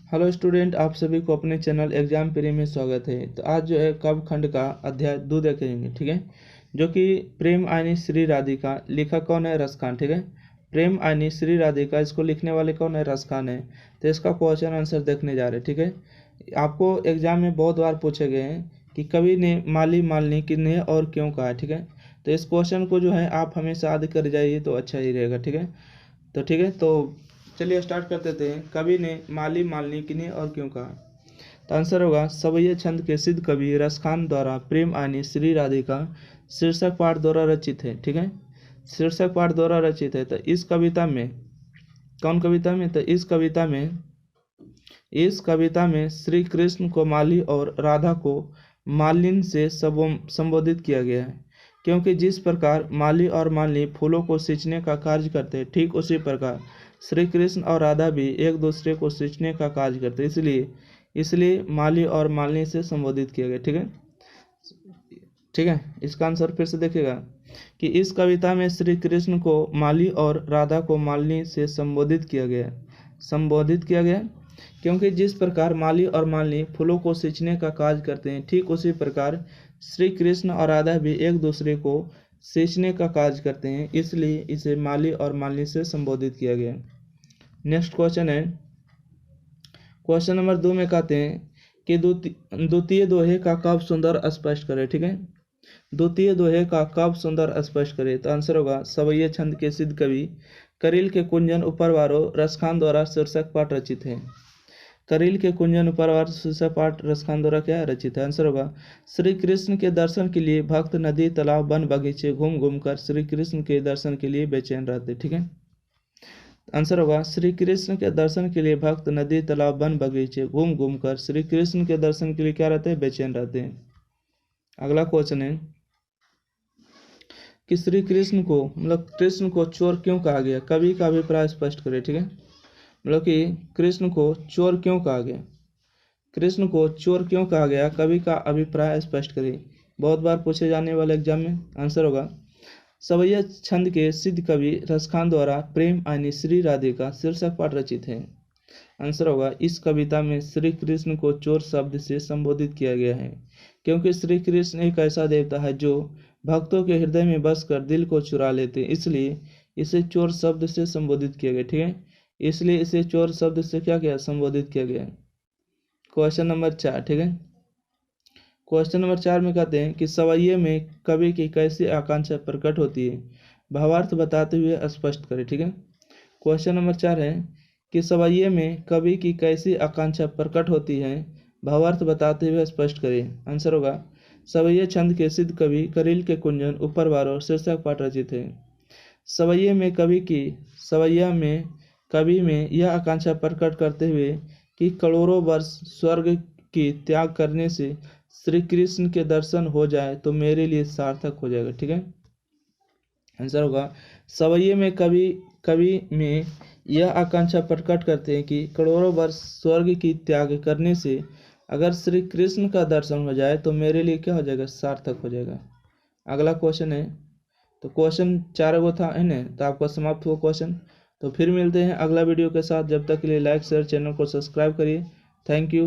Hello student, आप सभी को अपने चैनल एग्जाम प्री में स्वागत है। तो आज जो है कब खंड का अध्याय 2 देखेंगे, ठीक है। जो कि प्रेम आयनी श्री राधिका, लिखा कौन है? रसखान, ठीक है। प्रेम आयनी श्री राधिका, इसको लिखने वाले कौन है? रसखान है। तो इसका क्वेश्चन आंसर देखने जा रहे हैं, ठीक है। आपको एग्जाम में बहुत बार पूछे गए हैं कि कवि ने माली मालिनी किन्हें और क्यों कहा, ठीक है। तो इस क्वेश्चन को जो है आप हमेशा याद कर जाइए तो अच्छा ही रहेगा, ठीक है। तो ठीक है, तो चलिए स्टार्ट कर देते हैं। कवि ने माली मालिनी किन्हें और क्यों कहा? तो आंसर होगा सवैया छंद के सिद्ध कवि रसखान द्वारा प्रेम आयनी श्री राधिका शीर्षक पाठ द्वारा रचित है, ठीक है। शीर्षक पाठ द्वारा रचित है। तो इस कविता में कौन कविता में? तो इस कविता में श्री कृष्ण को माली और राधा को मालिन से संबोधित किया गया है, क्योंकि जिस प्रकार माली और मालिनी फूलों को सींचने का कार्य करते हैं, ठीक उसी प्रकार श्री कृष्ण और राधा भी एक दूसरे को सींचने का कार्य करते हैं। इसलिए माली और मालिनी से संबोधित किया गया, ठीक है। ठीक है, इसका आंसर फिर से देखिएगा कि इस कविता में श्री कृष्ण को माली और राधा को मालिनी से संबोधित किया गया क्योंकि जिस प्रकार माली और मालिनी फूलों को सींचने का कार्य करते हैं, ठीक उसी प्रकार श्री कृष्ण और राधा भी एक दूसरे को सींचने का कार्य करते हैं। इसलिए इसे माली और मालिनी से संबोधित किया गया। नेक्स्ट क्वेश्चन है, क्वेश्चन नंबर 2 में कहते हैं कि द्वितीय दोहे का कब सुंदर स्पष्ट करें, ठीक है। द्वितीय दोहे का कब सुंदर स्पष्ट करें? तो आंसर होगा सवैया छंद के सिद्ध कवि करील के कुंजन उपरवारो रसखान द्वारा शीर्षक पाठ रचित है। करील के कुंजन उपरवार शीर्षक पाठ रसखान द्वारा क्या रचित है? आंसर होगा श्री कृष्ण के दर्शन के लिए भक्त नदी तालाब वन बगीचे घूम घूम कर श्री कृष्ण के दर्शन के लिए बेचैन रहते, ठीक है। आंसर होगा श्री कृष्ण के दर्शन के लिए भक्त नदी तालाब वन बगीचे घूम घूम कर श्री कृष्ण के दर्शन के लिए क्या रहते हैं? बेचैन रहते हैं। अगला क्वेश्चन है कि श्री कृष्ण को कृष्ण को चोर क्यों कहा गया? कवि का अभिप्राय स्पष्ट करें, ठीक है। कि कृष्ण को चोर क्यों कहा गया? कृष्ण को चोर क्यों कहा गया? कवि का अभिप्राय स्पष्ट करें। बहुत बार पूछे जाने वाले एग्जाम में। आंसर होगा सवैया छंद के सिद्ध कवि रसखान द्वारा प्रेम आयनी श्री राधिका शीर्षक पाठ रचित है। आंसर होगा इस कविता में श्री कृष्ण को चोर शब्द से संबोधित किया गया है, क्योंकि श्री कृष्ण एक ऐसा देवता है जो भक्तों के हृदय में बसकर दिल को चुरा लेते, इसलिए इसे चोर शब्द से संबोधित किया गया, ठीक है। इसलिए इसे चोर शब्द से क्या किया? संबोधित किया गया। क्वेश्चन नंबर 4, ठीक है। क्वेश्चन नंबर 4 में कहते हैं कि सवैये में कवि की कैसी आकांक्षा प्रकट होती है? भावार्थ बताते हुए स्पष्ट करें, ठीक है। क्वेश्चन नंबर 4 है कि सवैये में कवि की कैसी आकांक्षा प्रकट होती है? भावार्थ बताते हुए स्पष्ट करें। आंसर होगा सवैया छंद के सिद्ध कवि करील के कुंजन उपरवारो शीर्षक पाठ रचित है। सवैये में कवि में यह आकांक्षा प्रकट करते हुए कि करोड़ों वर्ष स्वर्ग की त्याग करने से श्री कृष्ण के दर्शन हो जाए तो मेरे लिए सार्थक हो जाएगा, ठीक है। आंसर होगा सवैये में कवि में यह आकांक्षा प्रकट करते हैं कि करोड़ों वर्ष स्वर्ग की त्याग करने से अगर श्री कृष्ण का दर्शन हो जाए तो मेरे लिए क्या हो जाएगा? सार्थक हो जाएगा। अगला क्वेश्चन है, तो क्वेश्चन 4 गो था है ना, तो आपका समाप्त हुआ क्वेश्चन। तो फिर मिलते हैं अगला वीडियो के साथ। जब तक के लिए लाइक शेयर चैनल को सब्सक्राइब करिए। Thank you.